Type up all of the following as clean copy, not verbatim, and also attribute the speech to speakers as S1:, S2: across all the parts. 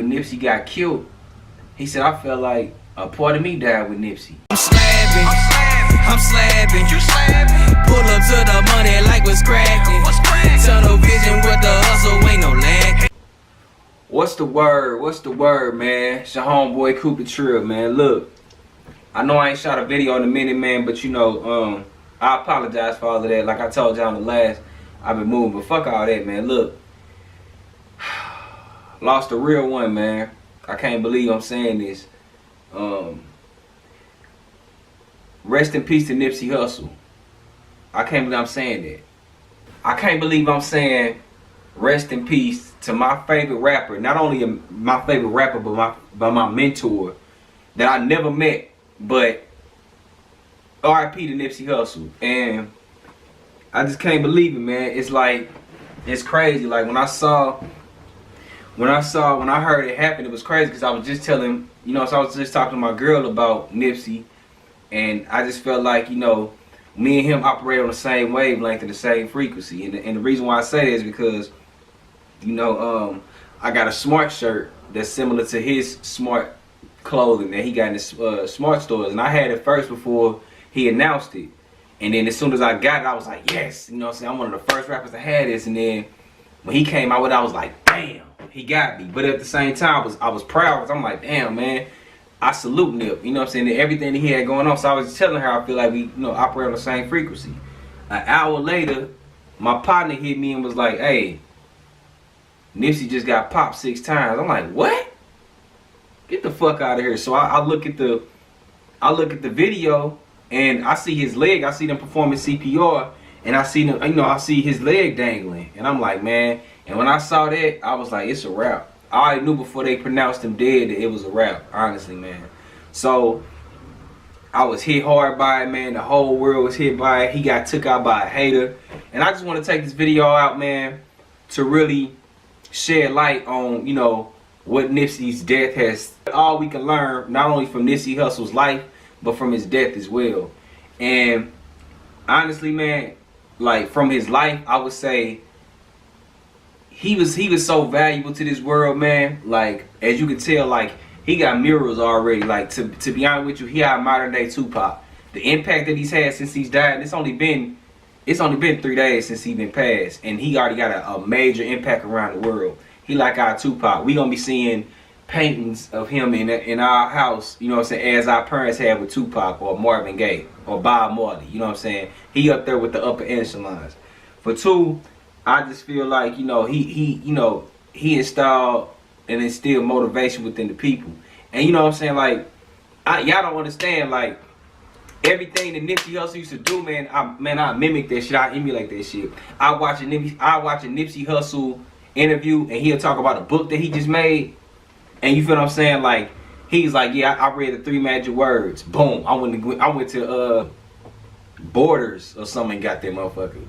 S1: when Nipsey got killed, he said, I felt like a part of me died with Nipsey.
S2: I'm slapping, you slapping. Pull up to the money like what's cracking. Tunnel vision with the hustle, ain't no lag.
S1: What's the word? What's the word, man? It's your homeboy Cooper Trille, man. Look, I know I ain't shot a video in a minute, man, but you know, I apologize for all of that. Like I told y'all in the last, I've been moving, but fuck all that, man. Look, lost a real one, man. I can't believe I'm saying this. Rest in peace to Nipsey Hussle. I can't believe I'm saying that. I can't believe I'm saying rest in peace to my favorite rapper. Not only my favorite rapper, but my mentor that I never met. But R.I.P. to Nipsey Hussle. And I just can't believe it, man. It's like, it's crazy. Like when I heard it happen, it was crazy because I was just telling, you know, so I was just talking to my girl about Nipsey. And I just felt like, you know, me and him operate on the same wavelength and the same frequency. And the reason why I say that is because, you know, I got a Smart shirt that's similar to his Smart clothing that he got in the Smart stores. And I had it first before he announced it. And then as soon as I got it, I was like, yes. You know what I'm saying? I'm one of the first rappers to have this. And then when he came out with it, I was like, damn, he got me. But at the same time, I was proud because I'm like, damn, man. I salute Nip, you know what I'm saying, and everything that he had going on. So I was just telling her I feel like we, you know, operate on the same frequency. An hour later, my partner hit me and was like, hey, Nipsey just got popped 6 times. I'm like, what? Get the fuck out of here. So I look at the video and I see his leg. I see them performing CPR and I see them, you know, I see his leg dangling. And I'm like, man, and when I saw that, I was like, it's a wrap. I already knew before they pronounced him dead that it was a wrap, honestly, man. So I was hit hard by it, man. The whole world was hit by it. He got took out by a hater. And I just want to take this video out, man, to really shed light on, you know, what Nipsey's death has, all we can learn, not only from Nipsey Hussle's life, but from his death as well. And honestly, man, like from his life, I would say, he was so valuable to this world, man. Like, as you can tell, like, he got mirrors already. Like, to be honest with you, he had modern day Tupac. The impact that he's had since he's died, it's only been 3 days since he's been passed. And he already got a major impact around the world. He like our Tupac. We gonna be seeing paintings of him in our house, you know what I'm saying, as our parents had with Tupac or Marvin Gaye or Bob Marley, you know what I'm saying. He up there with the upper echelons. For two, I just feel like, you know, he installed and instilled motivation within the people. And you know what I'm saying, like, y'all don't understand, like, everything that Nipsey Hussle used to do, man, I mimic that shit, I emulate that shit. I watch a Nipsey Hussle interview and he'll talk about a book that he just made. And you feel what I'm saying? Like, he's like, yeah, I read the 3 magic words. Boom. I went to Borders or something and got that motherfucker.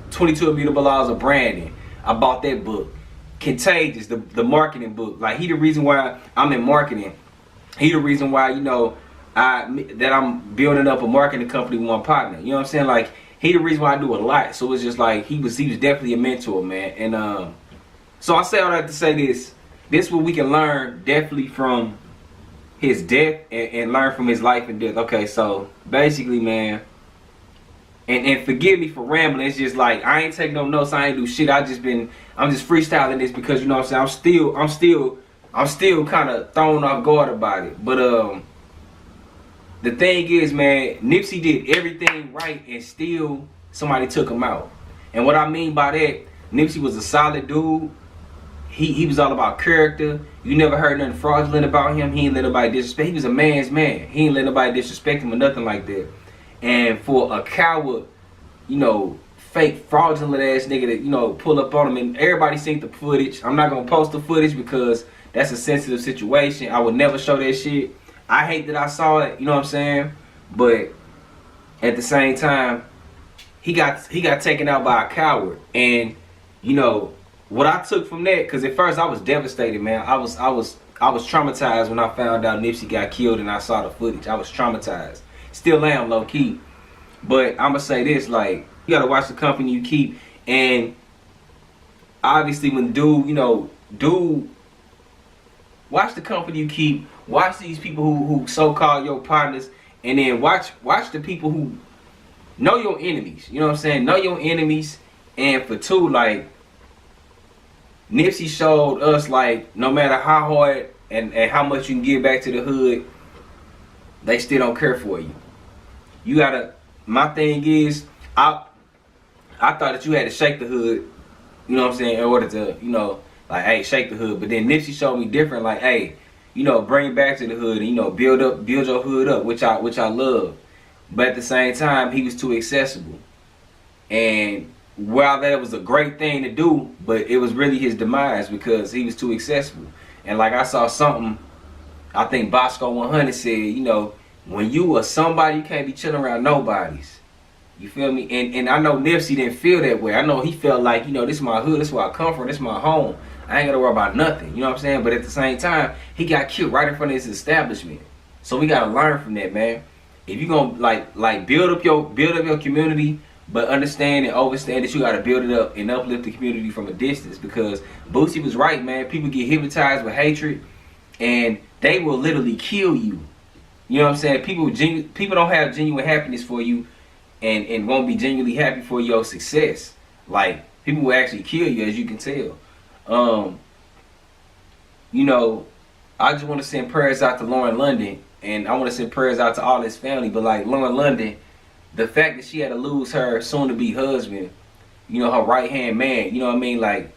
S1: 22 Immutable Laws of Branding. I bought that book. Contagious, the marketing book. Like, he the reason why I'm in marketing. He the reason why, you know, that I'm building up a marketing company with my partner. You know what I'm saying? Like, he the reason why I do a lot. So it's just like, he was definitely a mentor, man. And so I say all that to say this. This is what we can learn definitely from his death and learn from his life and death. Okay, so basically, man, and forgive me for rambling. It's just like, I ain't taking no notes. I ain't do shit. I'm just freestyling this because, you know what I'm saying, I'm still kind of thrown off guard about it. But the thing is, man, Nipsey did everything right and still somebody took him out. And what I mean by that, Nipsey was a solid dude. He was all about character. You never heard nothing fraudulent about him. He ain't let nobody disrespect. He was a man's man. He ain't let nobody disrespect him or nothing like that. And for a coward, you know, fake fraudulent ass nigga that, you know, pull up on him, and everybody seen the footage. I'm not gonna post the footage because that's a sensitive situation. I would never show that shit. I hate that I saw it, you know what I'm saying? But at the same time, he got taken out by a coward. And, you know, what I took from that, because at first I was devastated, man. I was traumatized when I found out Nipsey got killed and I saw the footage. I was traumatized. Still am, low key. But I'ma say this, like, you gotta watch the company you keep. And obviously when dude Watch the company you keep. Watch these people who so-called your partners, and then watch the people who know your enemies. You know what I'm saying? Know your enemies. And for two, like, Nipsey showed us, like, no matter how hard and how much you can give back to the hood, they still don't care for you. You gotta, my thing is, I thought that you had to shake the hood, you know what I'm saying, in order to, you know, like, hey, shake the hood. But then Nipsey showed me different, like, hey, you know, bring it back to the hood and, you know, build your hood up, which I love. But at the same time, he was too accessible. And while that was a great thing to do, but it was really his demise because he was too accessible. And like I saw something, I think Bosco 100 said, you know, when you are somebody, you can't be chilling around nobodies. You feel me? And I know Nipsey didn't feel that way. I know he felt like, you know, this is my hood, this is where I come from, this is my home. I ain't gotta worry about nothing. You know what I'm saying? But at the same time, he got killed right in front of his establishment. So we gotta learn from that, man. If you gonna like build up your community, but understand and understand that you gotta build it up and uplift the community from a distance, because Boosie was right, man. People get hypnotized with hatred, and they will literally kill you. You know what I'm saying? People don't have genuine happiness for you, and won't be genuinely happy for your success. Like, people will actually kill you, as you can tell. You know, I just want to send prayers out to Lauren London, and I want to send prayers out to all his family. But like Lauren London, the fact that she had to lose her soon-to-be husband, you know, her right-hand man, you know what I mean, like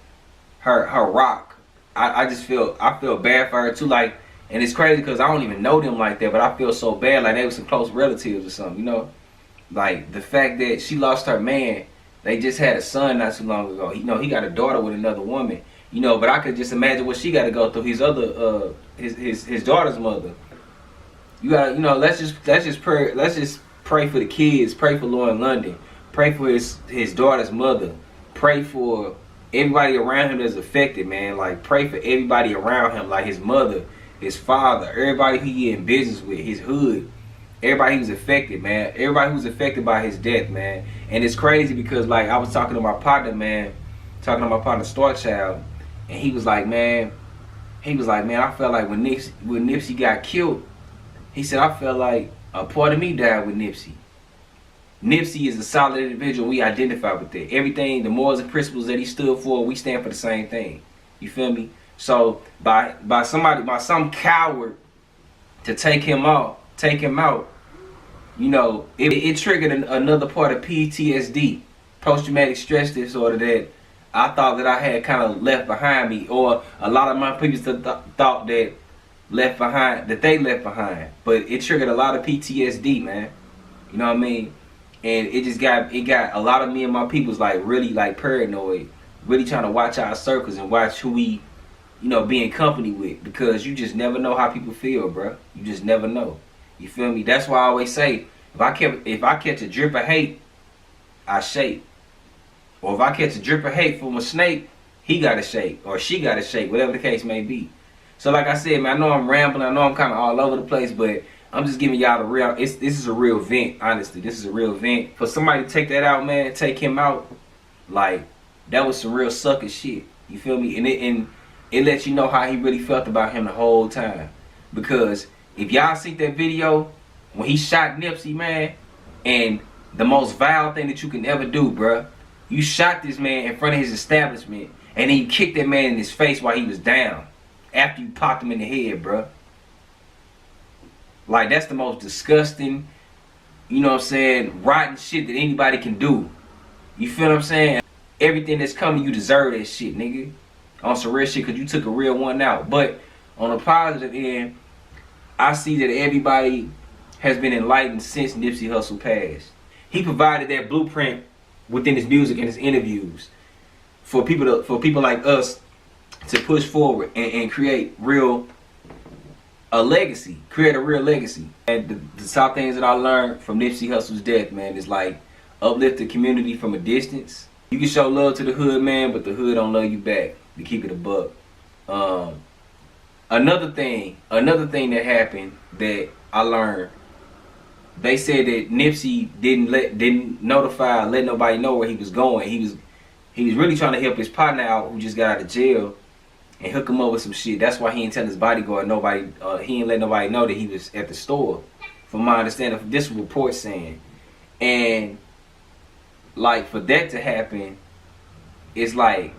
S1: her rock. I feel bad for her too. Like, and it's crazy because I don't even know them like that, but I feel so bad, like they were some close relatives or something, you know. Like the fact that she lost her man, they just had a son not too long ago. You know, he got a daughter with another woman. You know, but I could just imagine what she got to go through. His other, his daughter's mother. You got, you know, let's just pray for the kids. Pray for Lauren London. Pray for his daughter's mother. Pray for everybody around him that's affected, man. Like, pray for everybody around him, like his mother, his father, everybody he in business with, his hood. Everybody who's affected, man. Everybody who's affected by his death, man. And it's crazy because, like, I was talking to my partner, Starchild, and he was like, man, I felt like when Nipsey got killed, he said, I felt like a part of me died with Nipsey. Nipsey is a solid individual. We identify with that. Everything, the morals and principles that he stood for, we stand for the same thing. You feel me? So by some coward to take him out, you know, it triggered another part of PTSD, post-traumatic stress disorder, that I thought that I had kind of left behind me, or a lot of my people thought that they left behind. But it triggered a lot of PTSD, man. You know what I mean? And it got a lot of me and my people's like really like paranoid, really trying to watch our circles and watch who we, you know, be in company with, because you just never know how people feel, bro. You just never know. You feel me? That's why I always say, if I catch a drip of hate, I shake. Or if I catch a drip of hate from a snake, he gotta shake, or she gotta shake, whatever the case may be. So like I said, man, I know I'm rambling, I know I'm kind of all over the place, but I'm just giving y'all the real, this is a real vent, honestly. This is a real vent. For somebody to take that out, man, take him out, like, that was some real sucker shit. You feel me? And it lets you know how he really felt about him the whole time. Because if y'all see that video, when he shot Nipsey, man, and the most vile thing that you can ever do, bruh, you shot this man in front of his establishment, and then you kicked that man in his face while he was down, after you popped him in the head, bruh. Like, that's the most disgusting, you know what I'm saying, rotten shit that anybody can do. You feel what I'm saying? Everything that's coming, you deserve that shit, nigga. On some real shit, because you took a real one out. But on the positive end, I see that everybody has been enlightened since Nipsey Hussle passed. He provided that blueprint within his music and his interviews for people like us to push forward and create a legacy, create a real legacy. And the top things that I learned from Nipsey Hussle's death, man, is like uplift the community from a distance. You can show love to the hood, man, but the hood don't love you back. To keep it a buck. Another thing that happened that I learned, they said that Nipsey didn't let nobody know where he was going. He was really trying to help his partner out, who just got out of jail, and hook him up with some shit. That's why he didn't tell his bodyguard he didn't let nobody know that he was at the store. From my understanding, this report saying. And like for that to happen, it's like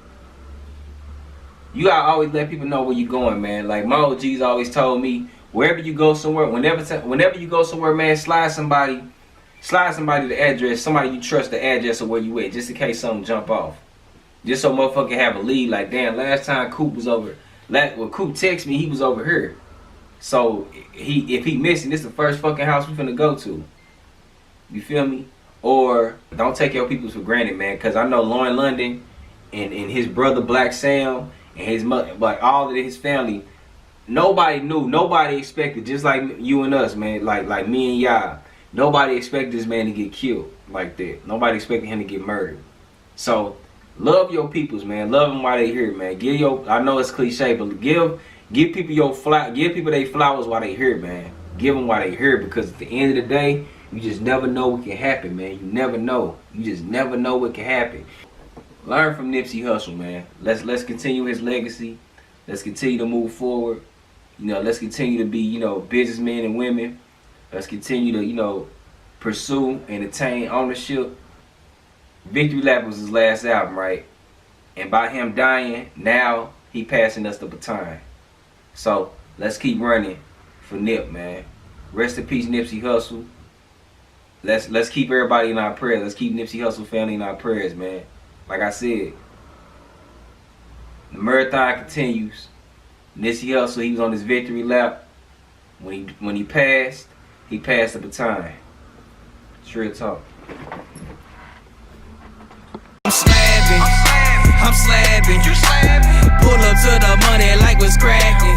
S1: you gotta always let people know where you going, man. Like my OGs always told me, wherever you go somewhere, whenever you go somewhere, man, slide somebody the address, somebody you trust the address of where you at, just in case something jump off. Just so motherfucker have a lead. Like, damn, last time Coop was over, Coop texted me, he was over here. So if he missing, this the first fucking house we finna go to. You feel me? Or don't take your peoples for granted, man. Cause I know Lauren London and his brother Black Sam and his mother, like all of his family, nobody knew, nobody expected, just like you and us, man, like me and y'all. Nobody expected this man to get killed like that. Nobody expected him to get murdered. So love your peoples, man. Love them while they here, man. I know it's cliche, but give people their flowers while they here, man. Give them while they here, because at the end of the day, you just never know what can happen, man. You never know. You just never know what can happen. Learn from Nipsey Hussle, man. Let's continue his legacy. Let's continue to move forward. You know, let's continue to be, you know, businessmen and women. Let's continue to, you know, pursue and attain ownership. Victory Lap was his last album, right? And by him dying, now he passing us the baton. So let's keep running for Nip, man. Rest in peace, Nipsey Hussle. Let's keep everybody in our prayers. Let's keep Nipsey Hussle family in our prayers, man. Like I said, the marathon continues. Nipsey Hussle, he was on his victory lap. When he passed the baton. Trille Talk.
S2: I'm slabbing. Pull up to the money like what's cracking.